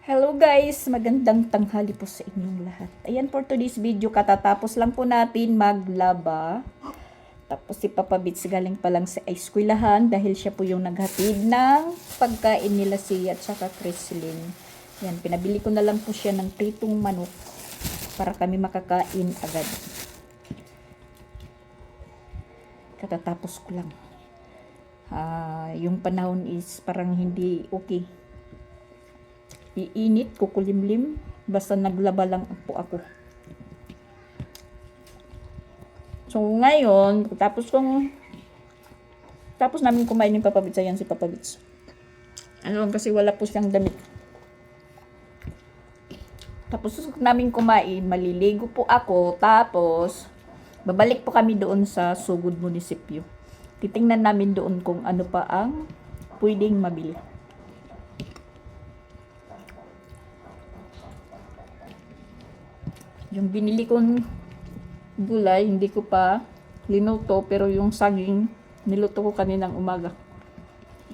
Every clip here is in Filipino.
Hello guys! Magandang tanghali po sa inyong lahat. Ayan for today's video, katatapos lang po natin maglaba. Tapos si Papa Bits galing pa lang sa eskwelahan dahil siya po yung naghatid ng pagkain nila si at saka Chrislyn. Yan, pinabili ko na lang po siya ng pritong manok para kami makakain agad. Katatapos ko lang. Yung panahon is parang hindi okay. Iinit, kukulimlim, basta naglaba lang po ako. So ngayon, tapos namin kumain yung Papa Bits, ayan si Papa Bits. Kasi wala po siyang damit. Tapos namin kumain, maliligo po ako, tapos babalik po kami doon sa Sugod Munisipyo. Titingnan namin doon kung ano pa ang pwedeng mabili. Yung binili kong gulay, hindi ko pa linuto, pero yung saging, niluto ko kaninang umaga.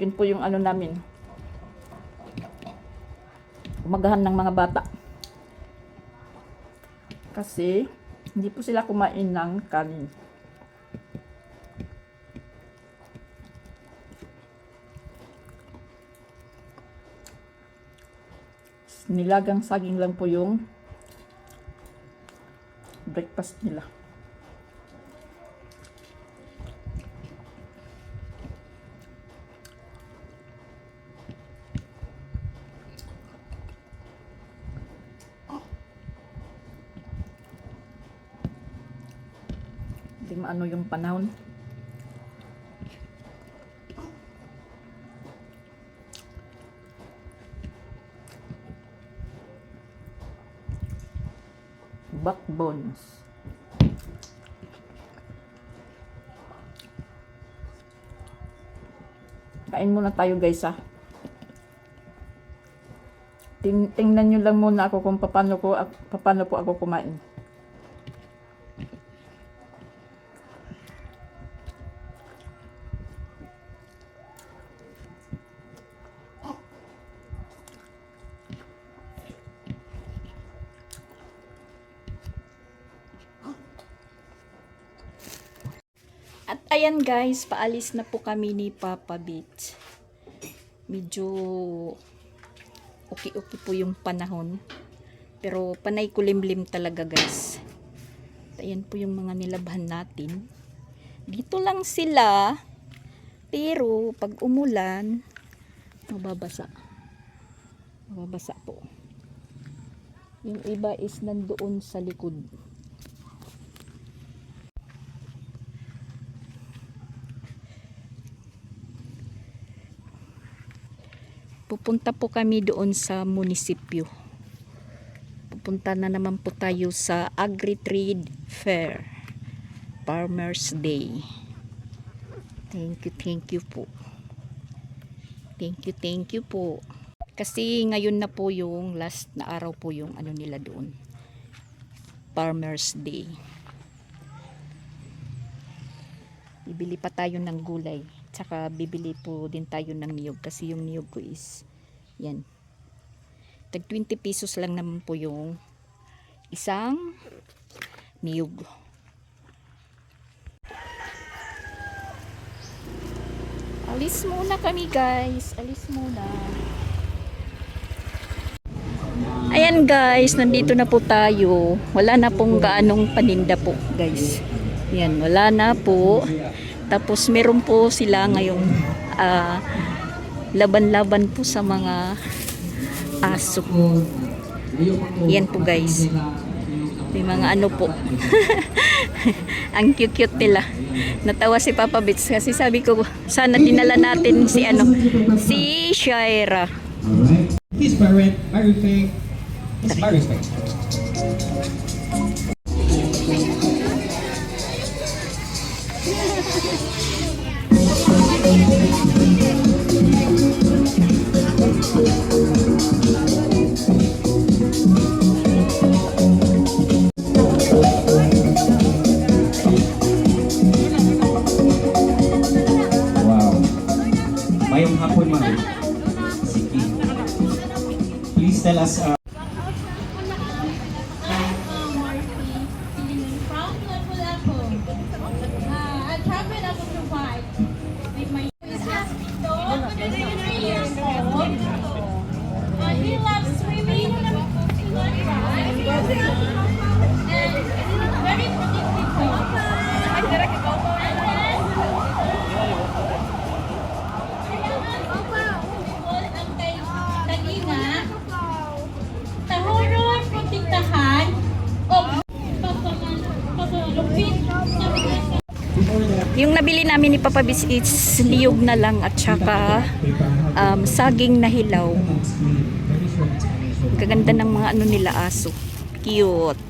Yun po yung ano namin. Umagahan ng mga bata. Kasi, hindi po sila kumain ng kanin. Nilagang saging lang po yung breakfast nila. Hindi maano yung panahon. Backbones. Kain muna tayo guys ha. Tingnan nyo lang muna ako kung paano po ako kumain. At ayan guys, paalis na po kami ni Papa Bits. Medyo okay po yung panahon. Pero panay kulimlim talaga guys. At ayan po yung mga nilabhan natin. Dito lang sila. Pero pag umulan, mababasa. Mababasa po. Yung iba is nandoon sa likod. Pupunta po kami doon sa munisipyo. Pupunta na naman po tayo sa Agri-Trade Fair. Farmers Day. Thank you po. Thank you po. Kasi ngayon na po yung last na araw po yung ano nila doon. Farmers Day. Bibili pa tayo ng gulay. Tsaka bibili po din tayo ng niyog kasi yung niyog ko is yan. Tag 20 pesos lang naman po yung isang niyog. Alis muna kami guys. Alis muna. Ayan guys, nandito na po tayo. Wala na pong gaanong paninda po guys. Yan, wala na po. Tapos meron po sila ngayong laban-laban po sa mga aso. Yan po guys. May mga ano po. Ang cute nila. Natawa si Papa Bits kasi sabi ko sana dinala natin si Shaira. Please parent, respect. Wow. Mayong hapon, ma'am. Sige. Please tell us. I traveled up to Dubai with my he loves swimming. He loves drive. And very predictable. Ang kay Tagina, tahurot, protektahan, o pagpapalupit sa mga Yung nabili namin ni Papa Bis is niyog na lang at saka saging na hilaw. Gaganda ng mga ano nila aso. Cute.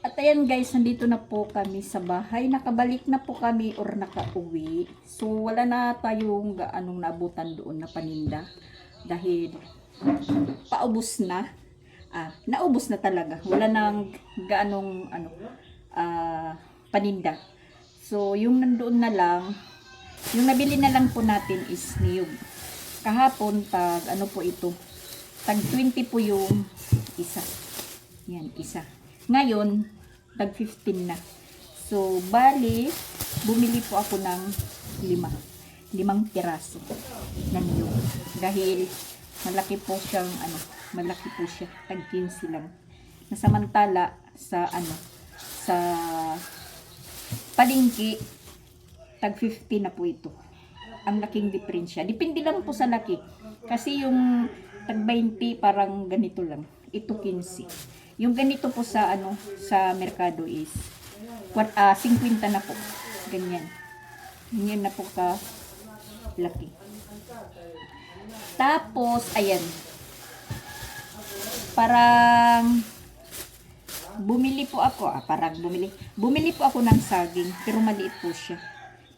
At ayan guys, nandito na po kami sa bahay. Nakabalik na po kami or nakauwi. So wala na tayong gaanong naabutan doon na paninda. Dahil paubos na. Naubos na talaga. Wala nang gaanong paninda. So yung nandoon na lang, yung nabili na lang po natin is niyog. Kahapon ano po ito? Tag 20 po yung isa. Yan, isa. Ngayon, tag 15 na. So, bali, bumili po ako ng 5 piraso na niyog. Dahil malaki po siyang malaki po siya, tag 15 lang. Nasamantala sa sa palengke, tag 50 na po ito. Ang laking diferensya. Depende lang po sa laki. Kasi yung tag 20 parang ganito lang. Ito 15. Yung ganito po sa sa merkado is 50 na po. Ganyan. Ganyan na po ka laki. Tapos ayan. Parang bumili po ako, bumili po ako ng saging, pero maliit po siya.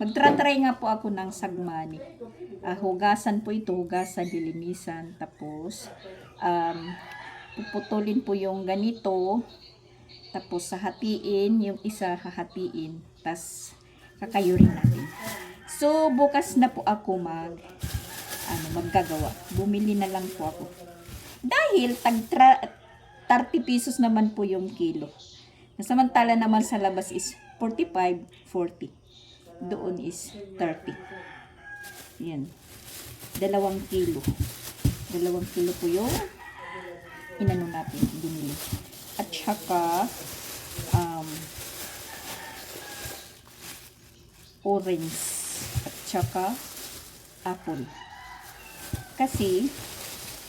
Magtra-try nga po ako ng sagmani. Hugasan po ito, dilinisan, tapos puputulin po yung ganito, tapos hahatiin, yung isa hahatiin, tas kakayurin natin. So, bukas na po ako maggagawa. Bumili na lang po ako. Dahil tag 30 pesos naman po yung kilo. Nasamantala naman sa labas is 45, 40. Doon is 30. Yan. 2 kilo. 2 kilo po yung inano natin, binili. At saka orange at saka apple. Kasi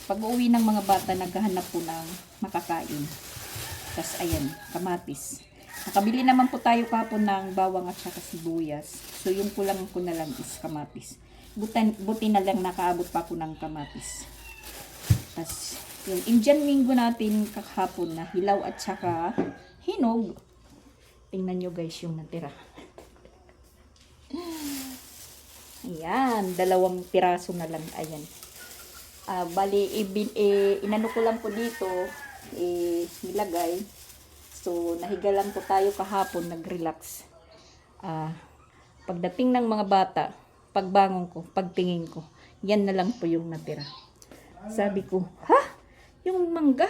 pag uwi ng mga bata, naghahanap po ng makakain. Tapos ayan, kamatis. Nakabili naman po tayo kapon ng bawang at saka sibuyas. So yung kulang ko na lang is kamatis. Buti na lang nakaabot pa ako ng kamatis. Tapos yung Indian mango natin kahapon na hilaw at saka hinog. Tingnan nyo guys yung natira. Ayan, 2 piraso na lang. Ayan. Bali, inano ko lang po dito, nilagay. So, nahiga lang po tayo kahapon, nag-relax. Pagdating ng mga bata, pagbangon ko, pagtingin ko, yan na lang po yung natira. Sabi ko, ha? Yung mangga?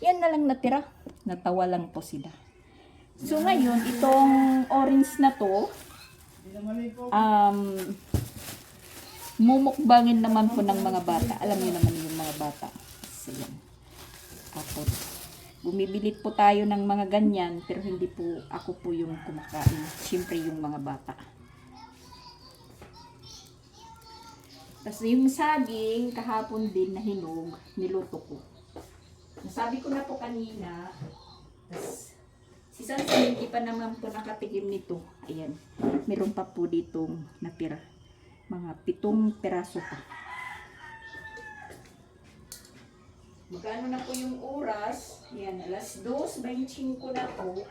Yan na lang natira. Natawa lang po sila. So, ngayon, itong orange na to, mumukbangin naman po ng mga bata. Alam niyo naman yung mga bata. So, yan. Ako. Bumibili po tayo ng mga ganyan, pero hindi po ako po yung kumakain. Siyempre yung mga bata. Tapos yung saging, kahapon din na hinog, niluto ko. Nasabi ko na po kanina, tapos si Sansan, hindi pa naman po nakatikim nito. Ayan, meron pa po ditong natira. Mga 7 peraso pa. Magkano na po yung oras? Ayan, alas 2:25 na po.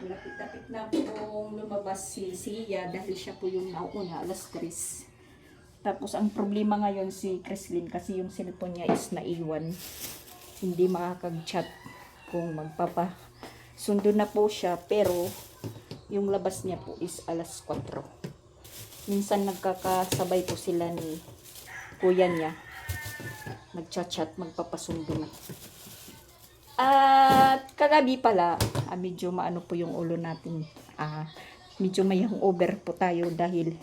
Malapit-lapit na pong lumabas si Sia dahil siya po yung nauna, alas 3. Tapos ang problema ngayon si Creslin kasi yung cellphone niya is naiwan. hindi makakag-chat kung magpapasundo na po siya, pero yung labas niya po is alas 4. Minsan nagkakasabay po sila ni kuya niya, nagchat-chat, magpapasundo na. At kagabi pala, medyo maano po yung ulo natin. Medyo may hangover po tayo dahil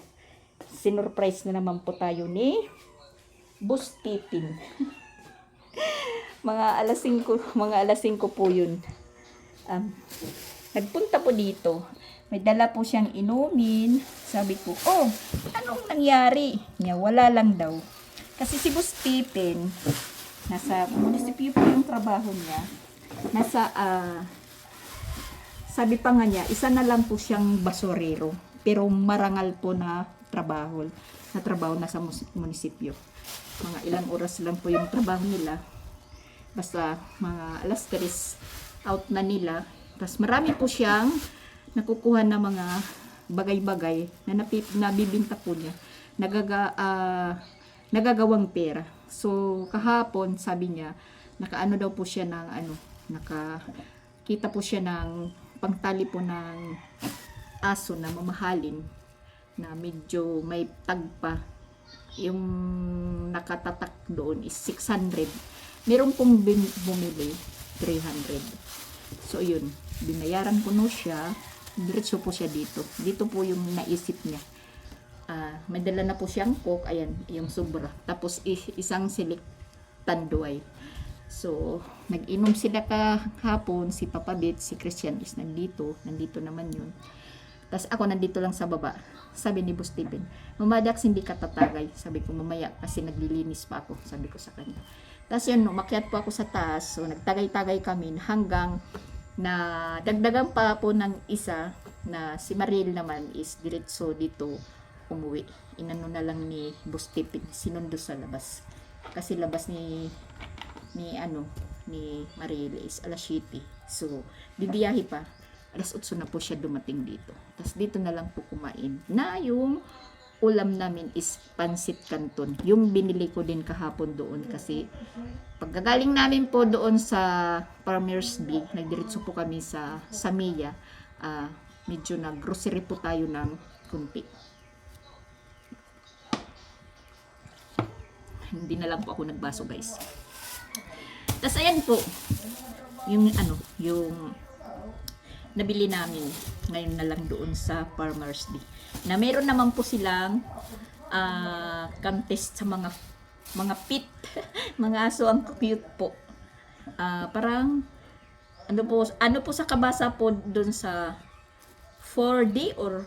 sinurprise na naman po tayo ni Boss Tipin. mga alas 5 po yun. Nagpunta po dito. May dala po siyang inumin. Sabi ko, oh, anong nangyari? Niya, wala lang daw. Kasi si Boss Tipin, nasa munisipyo po yung trabaho niya. Sabi pa nga niya, isa na lang po siyang basurero. Pero marangal po na trabaho na sa munisipyo. Mga ilang oras lang po yung trabaho nila. Basta mga alas 3 out na nila. Tapos marami po siyang nakukuha na mga bagay-bagay na nabibinta po niya. Nagagawang pera. So kahapon sabi niya, nakaano daw po siya ng nakakita po siya ng pangtali po ng aso na mamahalin na medyo may tag pa. Yung nakatatak doon is 600. Meron pong bumili 300. So yun, binayaran ko no siya. Diretso po siya dito. Dito po yung naisip niya. May dala na po siyang coke. Ayan, yung sobra. Tapos isang silik tanduay. So, nag-inom sila kahapon, si Papa Bet, si Christian is nandito naman yun. Tapos ako nandito lang sa baba. Sabi ni Boss Steven, Mamadax, hindi ka tatagay. Sabi ko, mamaya kasi naglilinis pa ako, sabi ko sa kanya. Tapos yun, umakyat po ako sa taas. So, nagtagay-tagay kami hanggang na dagdagan pa po ng isa na si Mariel naman is diretso dito umuwi. Inano na lang ni Boss Steven, sinundo sa labas. Kasi labas ni Mariel is alas 7. So, bibiyahe pa. Alas 8 na po siya dumating dito. Tapos dito na lang po kumain. Na yung ulam namin is pansit canton. Yung binili ko din kahapon doon kasi pagkagaling namin po doon sa Farmers B, nagdiretso po kami sa Mia. Medyo nag-grocery po tayo ng kunti. Hindi na lang po ako nagbaso, guys. Tapos ayan po, yung nabili namin ngayon na lang doon sa Farmers D. Na meron naman po silang contest sa mga pit, mga aso, ang cute po. Parang ano po sa kabasa po doon sa 4D or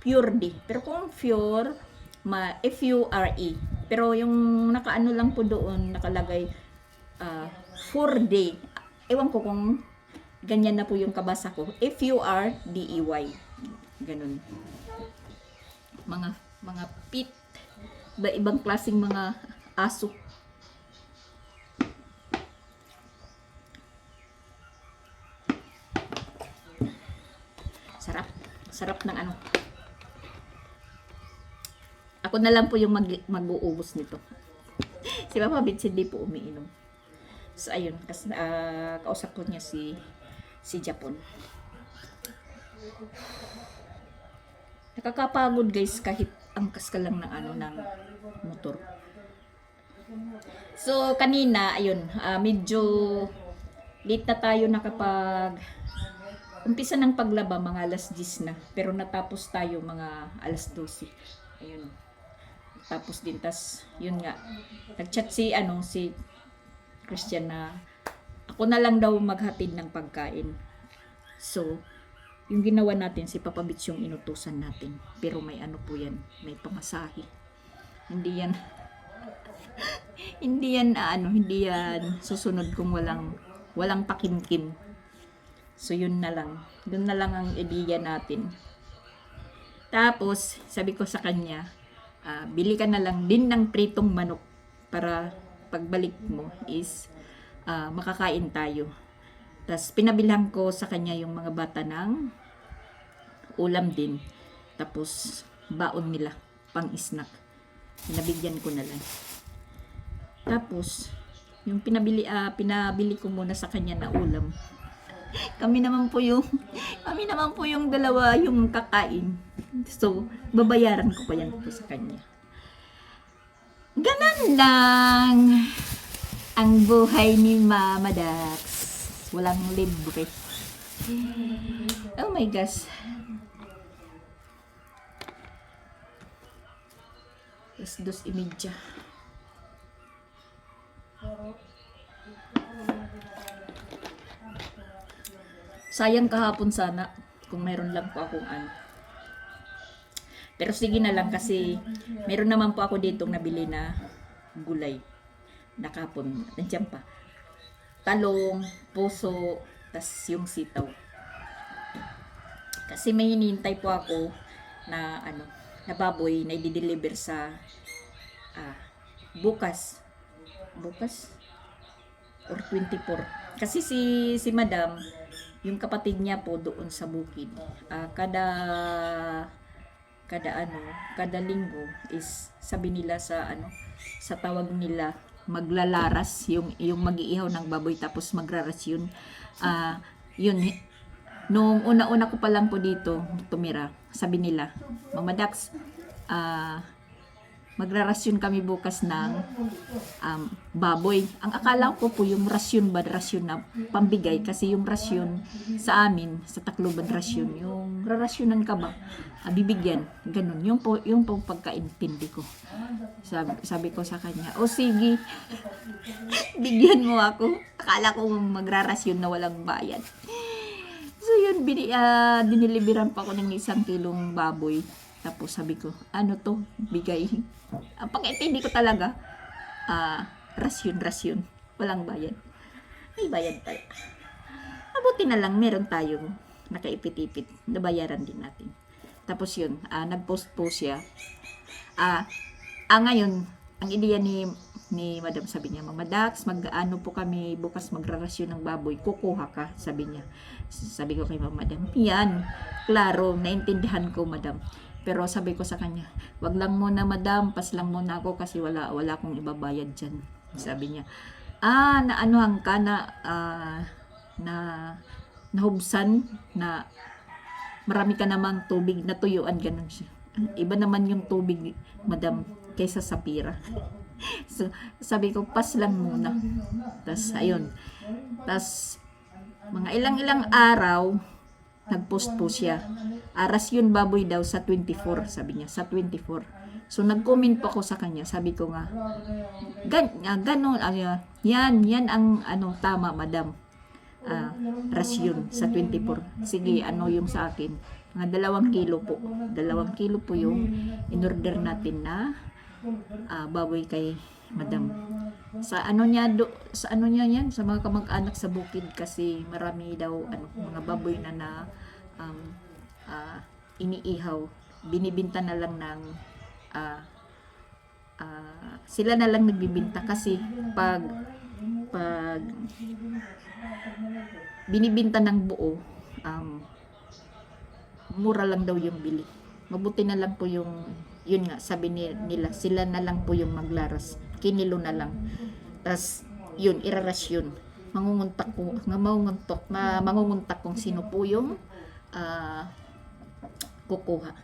Pure D. Pero kung Pure, F-U-R-E. Pero yung nakaano lang po doon, nakalagay 4D. Ewan ko kung ganyan na po yung kabasa ko. F-U-R-D-E-Y. Ganun. Mga pit. Ibang klaseng mga aso. Sarap. Sarap ng ano. Ako na lang po yung mag-uubos nito. Si Papa Vince hindi po umiinom. So ayun, kasi kausap ko niya si Japon. Nakakapagod, guys, kahit angkas ka lang ng motor. So kanina ayun, medyo late na tayo nakapag umpisa ng paglaba, mga alas 10 na. Pero natapos tayo mga alas 12. Ayun. Tapos din, yun nga, nagchat si Christian na ako na lang daw maghatid ng pagkain. So, yung ginawa natin, si Papa Bits yung inutusan natin. Pero may ano po yan, may pamasahe. Hindi yan susunod kung walang pakimkim. So, yun na lang. Doon na lang ang ideya natin. Tapos, sabi ko sa kanya, bili ka na lang din ng pritong manok para pagbalik mo is makakain tayo. Tapos pinabilhan ko sa kanya yung mga bata ng ulam din. Tapos baon nila pang snack. Nabigyan ko na lang. Tapos Yung pinabili ko muna sa kanya na ulam. Kami naman po yung dalawa yung kakain. So, babayaran ko pa yan po sa kanya. Ganon lang ang buhay ni Mama Dax. Walang libre. Oh my gosh. Alas 2:30. Sayang kahapon sana kung mayroon lang po akong ano. Pero sige na lang kasi meron naman po ako ditong nabili na gulay. Nakapon, nandiyan pa. Talong, puso, tas yung sitaw. Kasi may hinihintay po ako na ano, na baboy na i-deliver sa bukas or 24. Kasi si Madam, yung kapatid niya po doon sa bukid. Kada linggo is sabi nila sa tawag nila maglalaras yung mag-iihaw ng baboy tapos magraras yun. Yun nung una-una ko pa lang po dito tumira, sabi nila, Mama Dax, magrarasyon kami bukas ng baboy. Ang akala ko po yung rasyon na pambigay kasi yung rasyon sa amin, sa Tacloban rasyon, yung rarasyonan ka ba? Bibigyan, ganun. Yung po pagkaintindi ko. Sabi ko sa kanya, o sige, bigyan mo ako. Akala ko magrarasyon na walang bayad. So yun, diniliberan pa ako ng 1 kilong baboy. Tapos sabi ko, ano to? Bigay. Ang pagkaintindi ko talaga, rasyon. Walang bayad. May bayad pala. Mabuti na lang, meron tayong nakaipit-ipit. Nabayaran din natin. Tapos yun, nag-post po siya. Ngayon, ang ideya ni Madam, sabi niya, Mama Dax, mag-ano po kami, bukas magrarasyon ng baboy, kukuha ka, sabi niya. Sabi ko kay Madam, yan, klaro, naintindihan ko, Madam. Pero sabi ko sa kanya, wag lang muna Madam, pas lang muna ako kasi wala akong ibabayad dyan. Sabi niya, naanuhan ka na nahubsan, na marami ka namang tubig na tuyuan, ganun siya. Iba naman yung tubig, Madam, kaysa sa pira. So, sabi ko, pas lang muna. Tas, ayun. Tas, mga ilang araw, nag-post po siya. Rasyon baboy daw sa 24, sabi niya, sa 24. So, nag-comment po ako sa kanya. Sabi ko nga, ganon, yan ang tama, Madam. Rasyon sa 24. Sige, yung sa akin? Mga 2 kilo po. 2 kilo po yung in-order natin na baboy kay Madam. Sa ano niya yan, sa mga kamag-anak sa bukid kasi marami daw mga baboy na iniihaw. Binibinta na lang ng sila na lang nagbibinta kasi pag binibinta ng buo, mura lang daw yung bili. Mabuti na lang po yung, yun nga, sabi nila, sila na lang po yung maglaras. Kinilo na lang. Tas, yun, irarasyon. Mangunguntak kung sino po yung kukuha.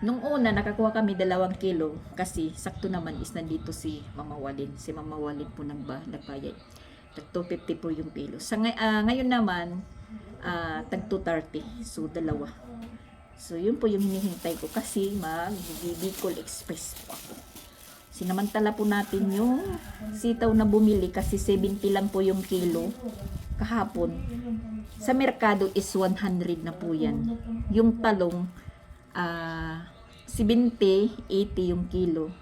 Nung una, nakakuha kami 2 kilo kasi sakto naman is nandito si Mama Walin. Si Mama Walin po nagbayad. Tag 250 po yung kilo. Ngayon naman, tag 230. So, 2. So, yun po yung hinihintay ko kasi mag-Bicol Express po ako. Sinamantala po natin yung sitaw na bumili kasi 70 lang po yung kilo kahapon. Sa merkado is 100 na po yan. Yung talong, 70, 80 yung kilo.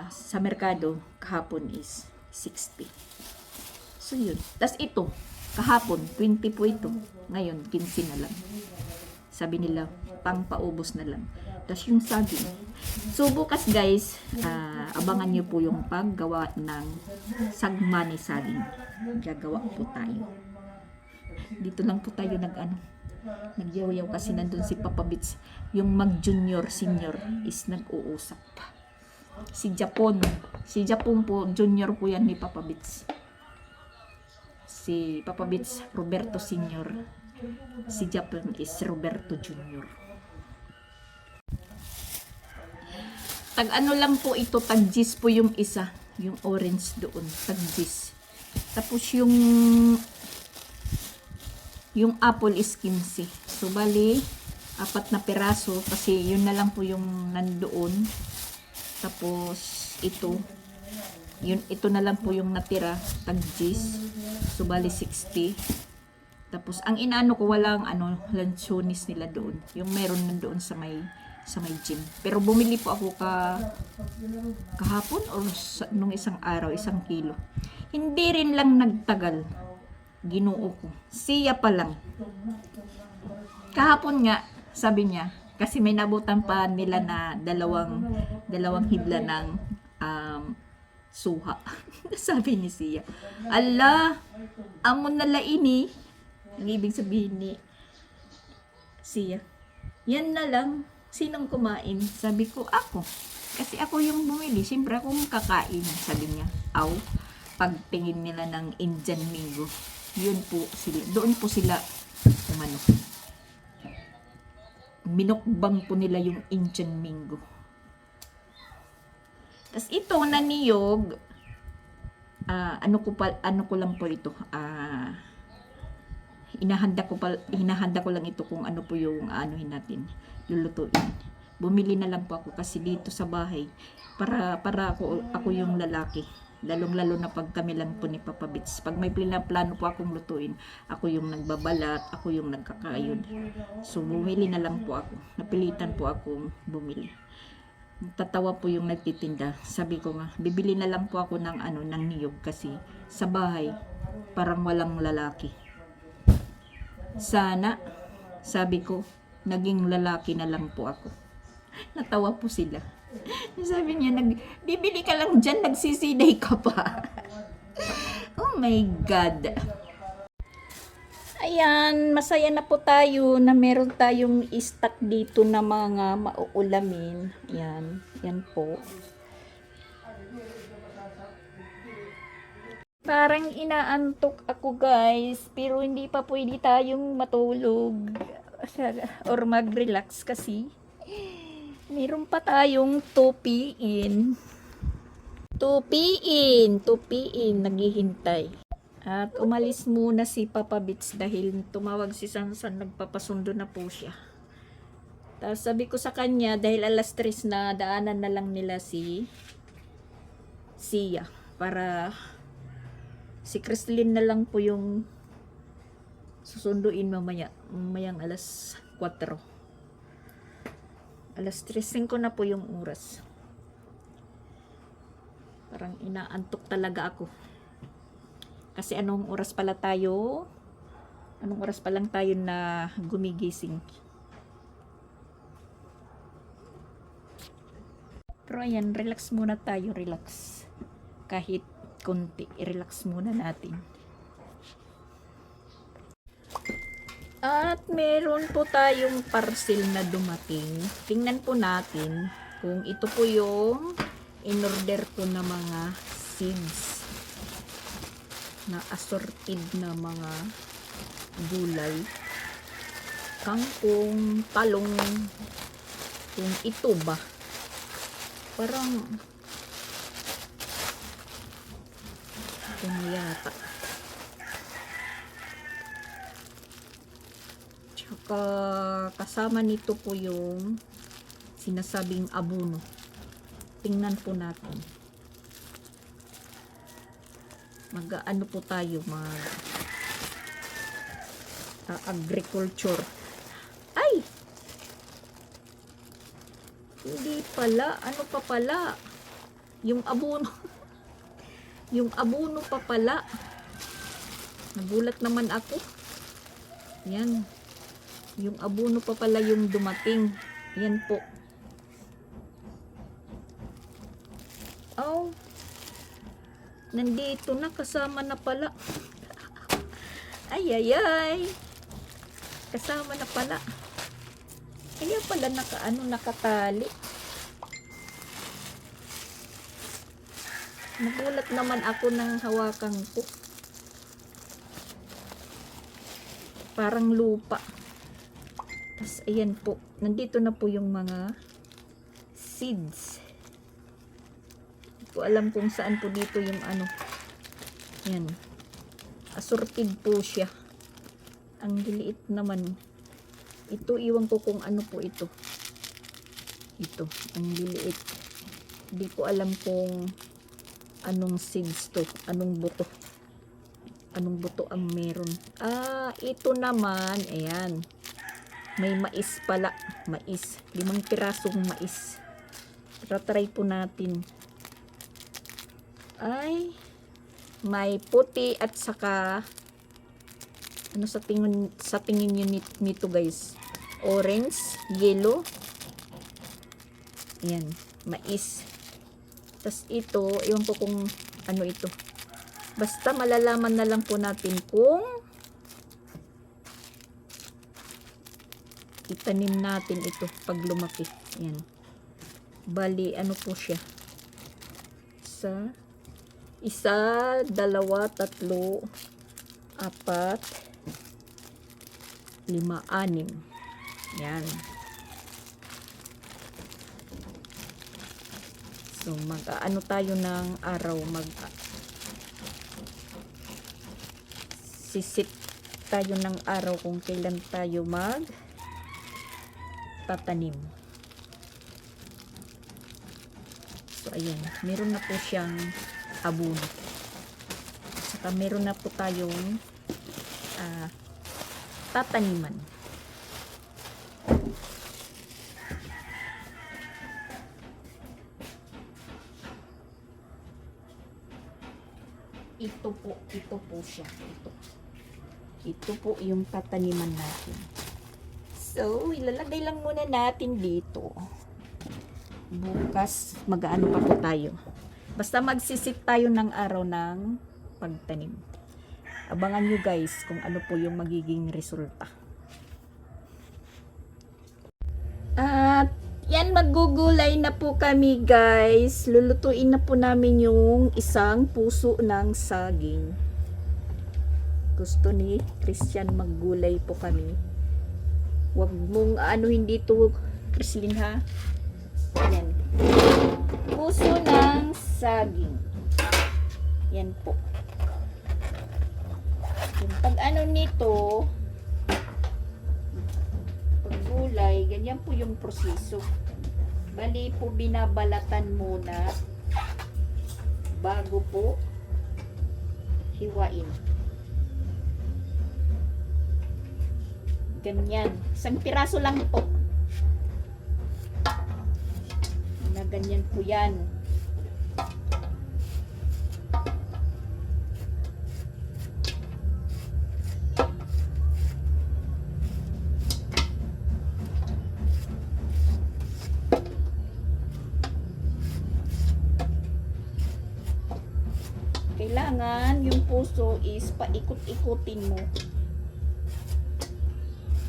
Sa merkado, kahapon is 60. So, yun. Tas ito, kahapon, 20 po ito. Ngayon, 15 na lang. Sabi nila, pang paubos na lang. Tapos yung saging. So, bukas guys, abangan nyo po yung paggawa ng sagmani saging. Gagawa po tayo. Dito lang po tayo nagyaw-yaw kasi nandun si Papa Bits. Yung mag-junior, senior is nag-uusap pa. Si Japon. Si Japon po, junior po yan ni Papa Bits. Si Papa Bits, Roberto Senior. Si Japon is Roberto Junior. Tag ano lang po ito, tag Gis po yung isa. Yung orange doon, tag Gis. Tapos yung apple is 15. So, bali, 4 na piraso kasi yun na lang po yung nandoon. Tapos, ito na lang po yung natira, tag-Gis. So, bali 60. Tapos, ang inaano ko, walang lanchonis nila doon. Yung meron nandoon sa may gym. Pero bumili po ako kahapon or nung isang araw, 1 kilo. Hindi rin lang nagtagal. Ginoo ko. Siya pa lang. Kahapon nga, sabi niya, kasi may nabutan pa nila na dalawang hibla ng suha. Sabi ni Siya, ala, amon na laini. Ang ibig sabihin ni Siya, yan na lang. Sinong kumain? Sabi ko, ako. Kasi ako yung bumili. Siyempre akong kakain. Sabi niya, aw, pagtingin nila ng Indian Mingo. Yun po sila. Doon po sila minukbang po nila yung Indian Mingo. Tapos ito na niyog, ano ko lang po ito, hinahanda ko lang ito kung ano po yung natin, lulutuin. Bumili na lang po ako kasi dito sa bahay, para ako yung lalaki. Lalong-lalo na pag kami lang po ni Papa Bits. Pag may plano po akong lutuin, ako yung nagbabalat, ako yung nagkakayod. So, bumili na lang po ako. Napilitan po akong bumili. Tatawa po yung nagtitinda. Sabi ko nga, bibili na lang po ako ng niyog kasi sa bahay, parang walang lalaki. Sana, sabi ko, naging lalaki na lang po ako. Natawa po sila. Sabi niya, bibili ka lang dyan, nagsisiday ka pa. Oh my God. Ayan, masaya na po tayo na meron tayong stock dito na mga mauulamin. Ayan, yan po. Parang inaantok ako guys, pero hindi pa pwede tayong matulog or mag-relax kasi meron pa tayong 2 p.m. naghihintay. At umalis muna si Papa Bits dahil tumawag si Sansan, nagpapasundo na po siya. Tapos sabi ko sa kanya, dahil alas 3 na, daanan na lang nila si Siya para si Christine na lang po yung susunduin mamayang alas 4. Alas 3:05 na po yung oras. Parang inaantok talaga ako. Kasi anong oras pa lang tayo na gumigising. Pero ayan, relax muna tayo, relax. Kahit konti, i-relax muna natin. At meron po tayong parcel na dumating. Tingnan po natin kung ito po yung in-order ko na mga seeds na assorted na mga gulay. Kangkong, talong, kung ito ba. Parang ito na yata. Kasama nito po yung sinasabing abono. Tingnan po natin. Mag-ano po tayo, agriculture. Ay! Hindi pala. Ano pa pala? Yung abono. Yung abono pa pala. Nagulat naman ako. Yan. Yung abono pa pala yung dumating. Yan po. Oh. Nandito na, kasama na pala. Ay, ay, ay. Kasama na pala. Kaya pala nakatali. Nagulat naman ako ng hawakan ko. Parang lupa. Tapos, ayan po. Nandito na po yung mga seeds. Hindi ko alam kung saan po dito yung ano. Ayan. Assorted po siya. Ang liliit naman. Ito, iwan ko kung ano po ito. Ito, ang liliit. Hindi ko alam kung anong seeds to, anong buto. Anong buto ang meron. Ito naman, ayan. May mais pala. Mais. 5 pirasong mais. Try po natin. Ay, may puti at saka ano sa tingin niyo nito guys? Orange, yellow. Ayan, mais. Tas ito, iwan ko kung ano ito. Basta malalaman na lang po natin kung itanim natin ito pag lumaki. Ayan. Bali, ano po siya? Isa, 2, 3, 4, 5, 6. Yan. So, mag-ano tayo ng araw, sisit tayo ng araw kung kailan tayo tatanim. So, ayan. Meron na po siyang abono. Saka meron na po tayong tataniman. Ito po siya. Ito po yung tataniman natin. So, ilalagay lang muna natin dito. Bukas, mag-ano pa po tayo. Basta magsisit tayo ng araw ng pagtanim. Abangan nyo guys kung ano po yung magiging resulta. At yan, maggugulay na po kami guys. Lulutuin na po namin yung isang puso ng saging. Gusto ni Christian maggulay po kami. Huwag mong hindi to Chrislyn ha. Yan. Puso ng saging. Yan po. Yung pag nito, paggulay, ganyan po yung proseso. Bali po binabalatan muna bago po hiwain. Ganyan. 1 piraso lang po. Na ganyan po yan. Kailangan yung puso is paikot-ikutin mo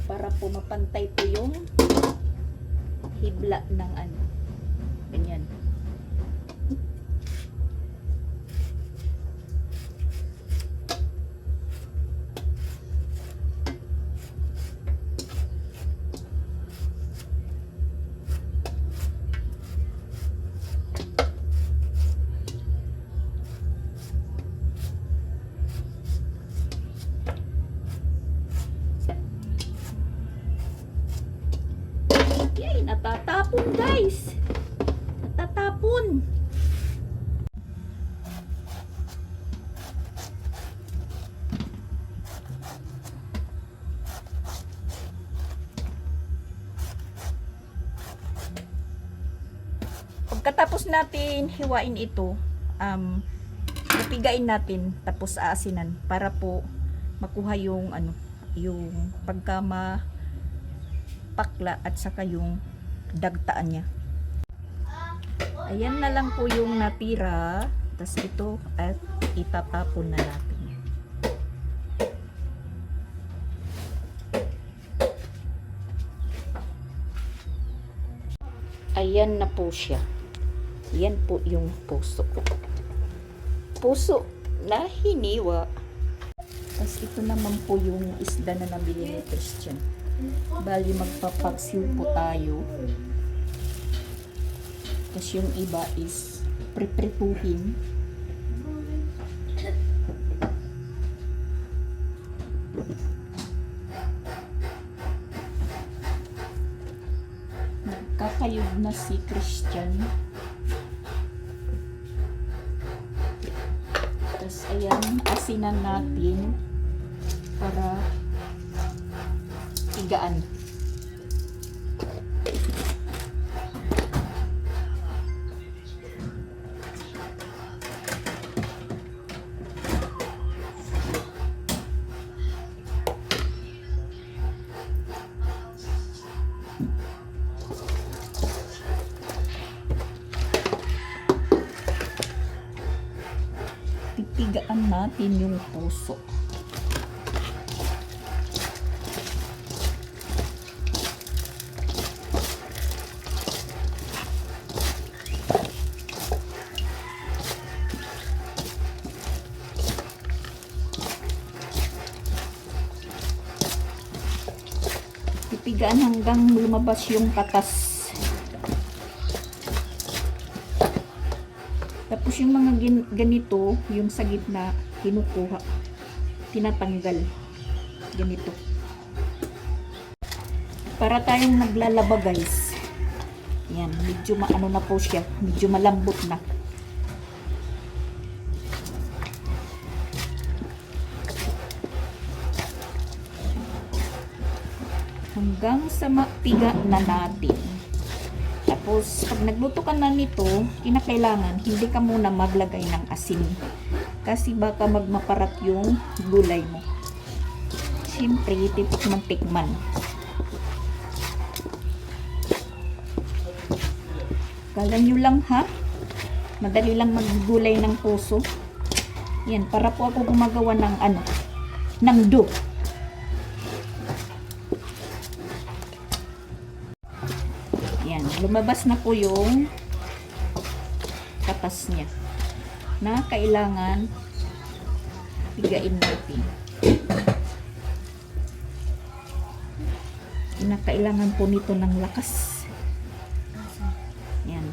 para po mapantay po yung hibla ng ganyan. Yay, natatapon guys. Natatapon. Pagkatapos natin hiwain ito, ipigain natin tapos aasinan para po makuha yung yung pagkama pakla at saka yung dagtaan niya. Ayan na lang po yung natira. Tas ito at itatapon na natin. Ayan na po siya. Yan po yung puso ko. puso na hiniwa. Tapos ito naman po yung isda na nabili ni Christian. Bali magpapaksiw po tayo. Tapos yung iba is priprituhin. Nagkakayod na si Christian. Tapos ayan, asinan natin para igaan. Pipigaan natin yung puso. Pipigaan hanggang lumabas yung katas. Tapos yung mga ganito, yung sa gitna, kinukuha, tinatanggal. Ganito. Para tayong naglalaba guys. Yan, medyo maano na po siya, medyo malambot na. Hanggang sa mapiga na natin. Tapos, pag nagluto ka na nito, kinakailangan, hindi ka muna maglagay ng asin. Kasi baka magmaparat yung gulay mo. Siyempre, titikman-tikman. Kala nyo lang ha? Madali lang maggulay ng puso. Yan, para po ako gumagawa ng ng dough. Yan, lumabas na po yung katas niya na kailangan pigain natin. Kailangan po nito ng lakas. Yan.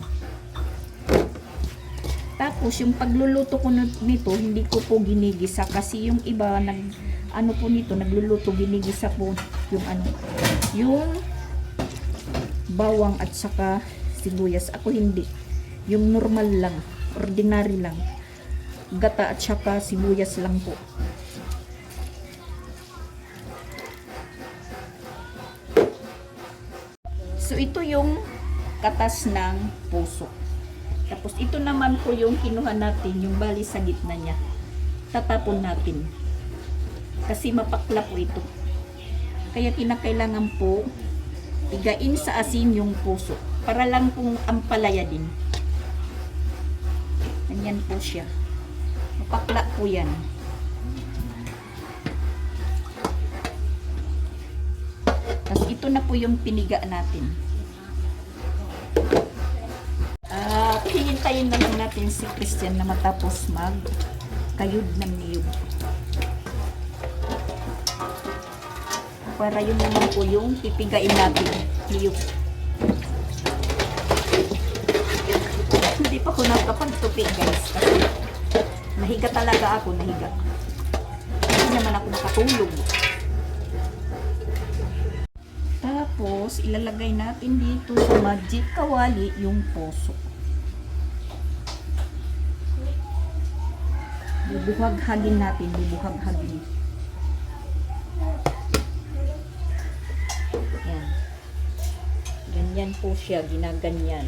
Tapos yung pagluluto ko nito, hindi ko po ginigisa kasi yung iba po nito, nagluluto, ginigisa po yung yung bawang at saka sibuyas. Ako hindi. Yung normal lang, ordinary lang. Gata at saka sibuyas lang po. So ito yung katas ng puso. Tapos ito naman po yung kinuha natin, yung bali sa gitna niya. Tatapon natin. Kasi mapakla po ito. Kaya kinakailangan po igain sa asin yung puso. Para lang pong ampalaya din. Ganyan po siya. Mapakla po yan. Tapos ito na po yung piniga natin. Hihintayin na lang natin si Christian na matapos magkayod ng niyog. Para yun naman po yung pipigain natin. Niyog. Hindi pa ko nakapagtupi guys. Kasi nahiga talaga ako. Nahiga. Hindi naman ako nakatulog. Tapos ilalagay natin dito sa magic kawali yung puso. Bubuhag-hagin natin. Bubuhag-hagin. Yan. Ganyan po siya. Ginaganyan.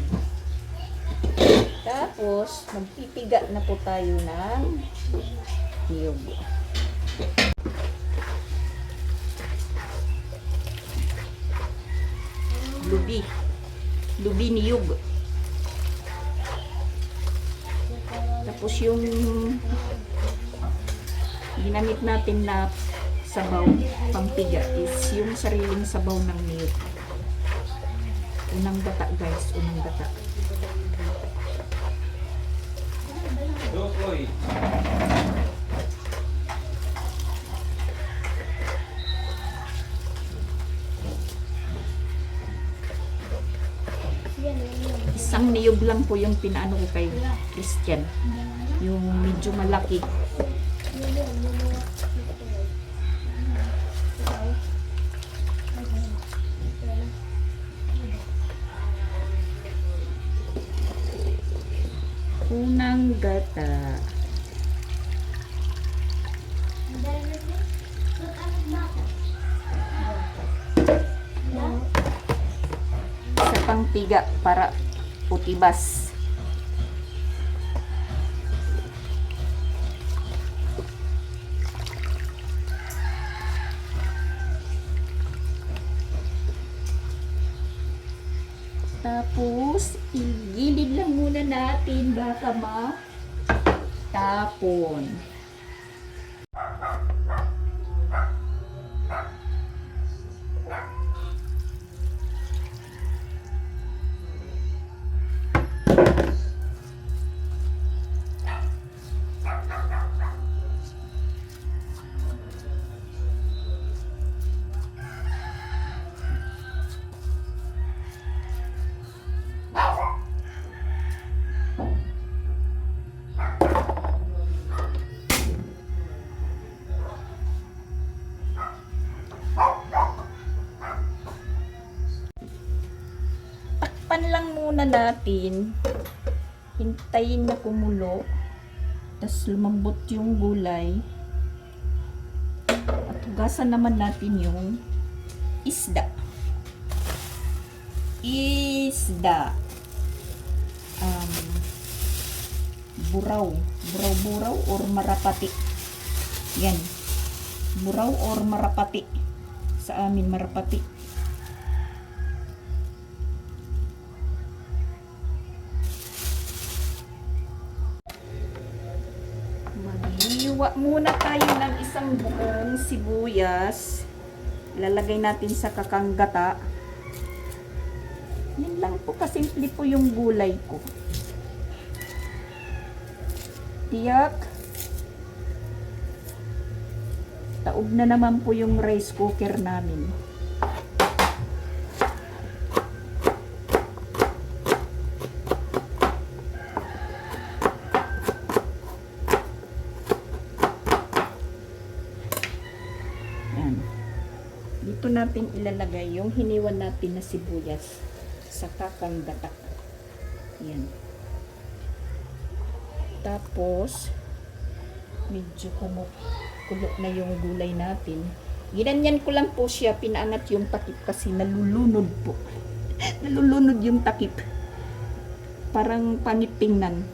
Tapos, magpipiga na po tayo ng niyog. Lubi. Lubi niyog. Tapos yung ginamit natin na sabaw pampiga is yung sariling sabaw ng niyog. Unang gata guys, unang gata. niyog lang po yung pinaano ko kay Christian. Yung medyo malaki. Unang gata. Sa pangtiga para utibas. Tapos, igilid lang muna natin baka tapon. Takpan lang muna natin. Hintayin na kumulo. Tapos lumambot yung gulay. At hugasan naman natin yung isda. Buraw. Buraw-buraw or marapati. Yan. Buraw or marapati. Sa amin, marapati. Maghiwa muna tayo ng isang buong sibuyas. Lalagay natin sa kakanggata. Yan lang po, kasimple po yung gulay ko. Tiyak. Taob na naman po yung rice cooker namin. Yan. Dito natin ilalagay yung hiniwan natin na sibuyas sa kakanggata. Yan. Tapos, medyo kumukulo na yung gulay natin. Ginanyan ko lang po siya, pinaangat yung takip kasi nalulunod po. Nalulunod yung takip. Parang pangit tingnan.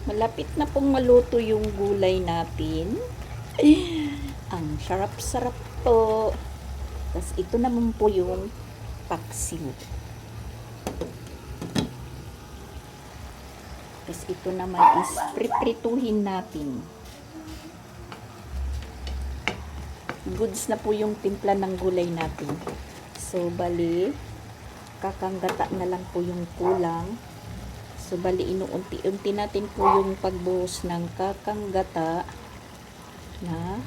Malapit na pong maluto yung gulay natin. Ang sarap-sarap po. Tapos ito naman po yung paksiw. Tapos ito naman is priprituhin natin. Goods na po yung timpla ng gulay natin. So, bali, kakanggata na lang po yung kulang. So, bali, inuunti-unti natin po yung pagbuhos ng kakanggata na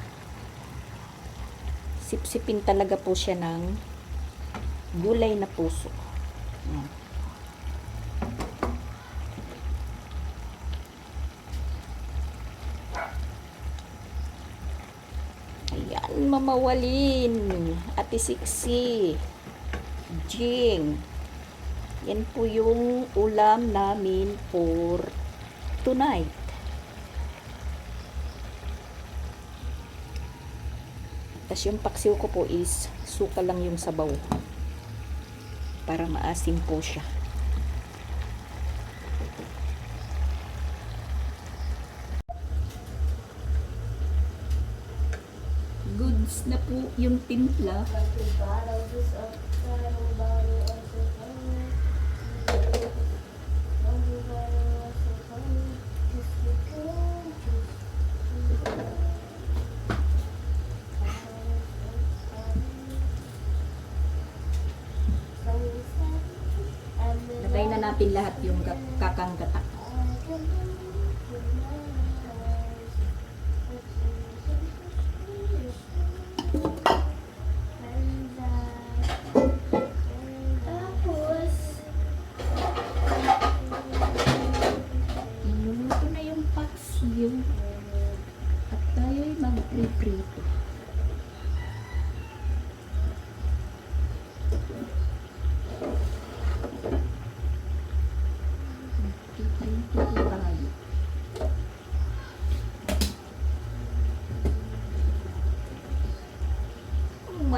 sipsipin talaga po siya ng gulay na puso. Ayan. Ayan, mamawalin. Ate Siksi. Jing. Yan po yung ulam namin for tonight. Tapos yung paksiw ko po is suka lang yung sabaw. Para maasim po siya. Goods na po yung timpla. Lagay na natin lahat yung kakanggata.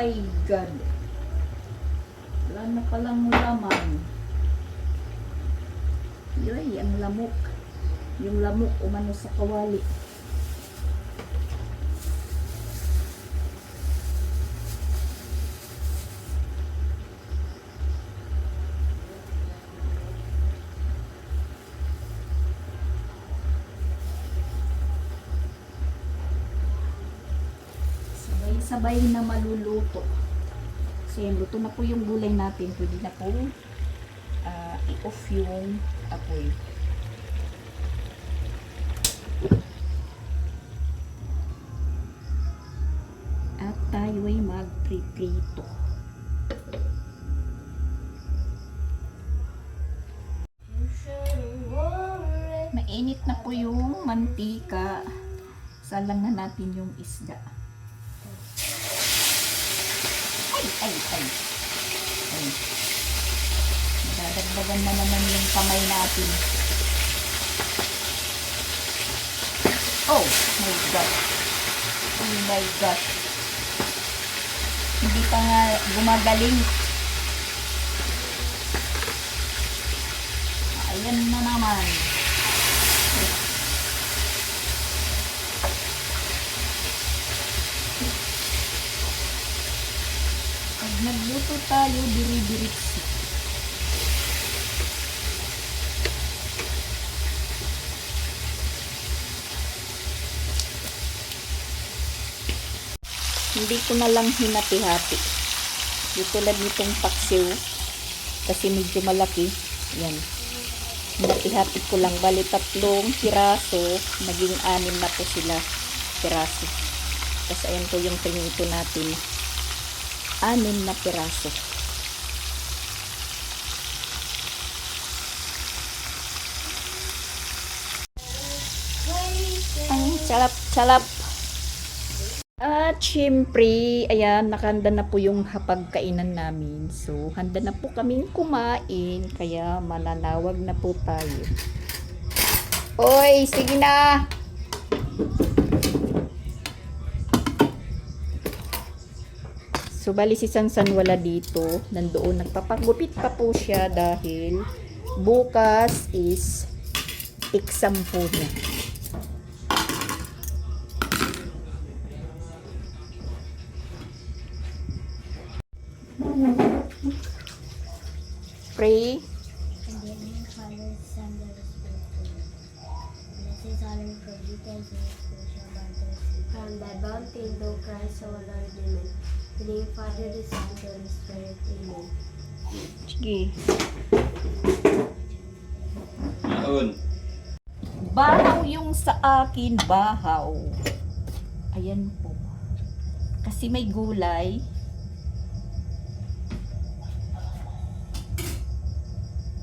my God. Wala na palang laman. Yoy, ang lamok. Yung lamok umano sa kawali. Sabay na maluluto. So yan, luto na po yung gulay natin. Pwede na po i-off yung apoy. At tayo ay mag-prito. Mainit na po yung mantika. Salang na natin yung isda. Ay. Nadadagdagan na naman yung kamay natin. Oh my God. Oh my God. Hindi pa nga gumagaling. Ayan na naman. Pag nagluto tayo, diri-diritsi. Hindi ko na lang hinati-hati. Di tulad nitong paksiw. Kasi medyo malaki. Yan. Hinati-hati ko lang. Bali 3 piraso. Naging 6 na po sila piraso. Tapos ayan po yung pinito natin. 6 na piraso. Ang salap-salap. At syempre, ayan, nakahanda na po yung hapagkainan namin. So, handa na po kaming kumain. Kaya mananawag na po tayo. Oy, sige na! So, bali si Sansan wala dito. Nandoon, nagpapagupit pa po siya dahil bukas is exam po niya. Pray. From thy bounty, thou Christ our Lord, amen. In the name of the Father, the Son, and the Holy Spirit, amen. Sige. Naon. Bahaw yung sa akin, bahaw. Ayan po. Kasi may gulay.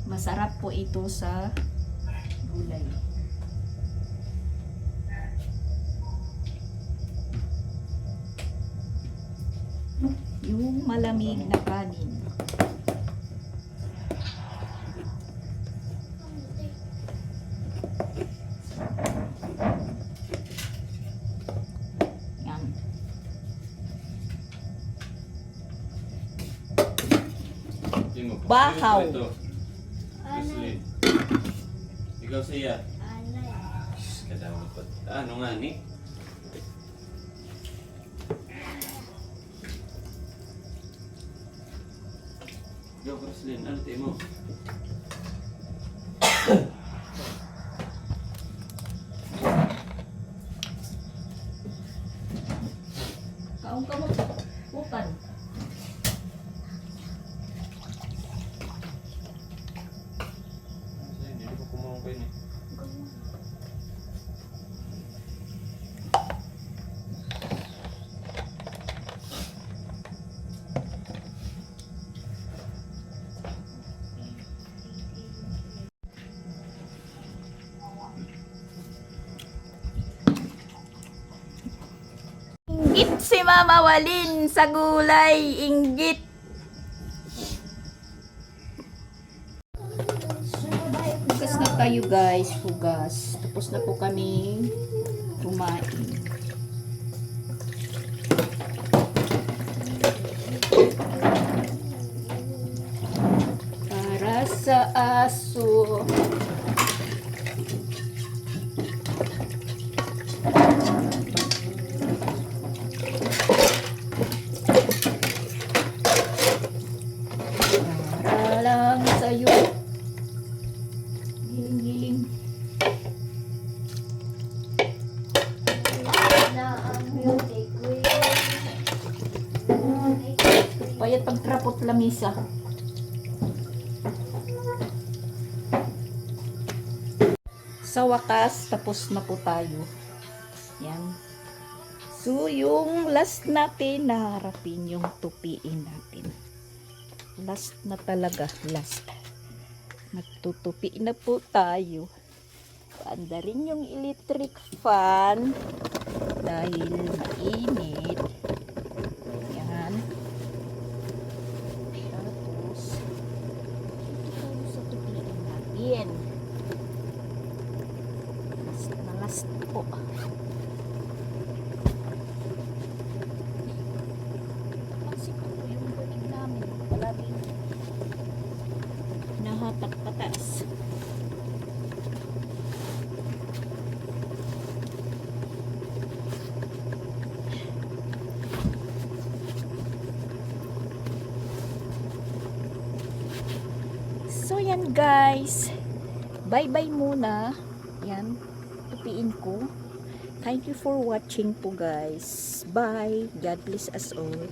Masarap po ito sa gulay. Yung malamig na kanin. Yan. Bahaw. Jocelyn. Ikaw siya. Alay. Kadamot pa. Ano nga ni? Go, Jocelyn. Ano tayo mo? Kaong ka mo. Upan. Hindi ko kumawang kayo eh. Inggit si Mama Walin sa gulay. Inggit. Hugas na tayo guys. Hugas. Tapos na po kami kumain. sa aso. Para lang sa'yo. Giling-giling. Na ang music queen. Payat pagtrapot lamisa. Sa wakas, tapos na po tayo. Yan. So, yung last natin, naharapin yung tupiin natin. Last na talaga, last. Nagtutupi na po tayo. Paanda rin yung electric fan dahil mainit. Yan. Tapos, ito tayo sa tupiin natin. Last po. Pansin ko po yung banig namin. Palaging nahatak patas. So yan guys. Bye-bye muna. Yan. Tupiin ko. Thank you for watching po guys. Bye. God bless us all.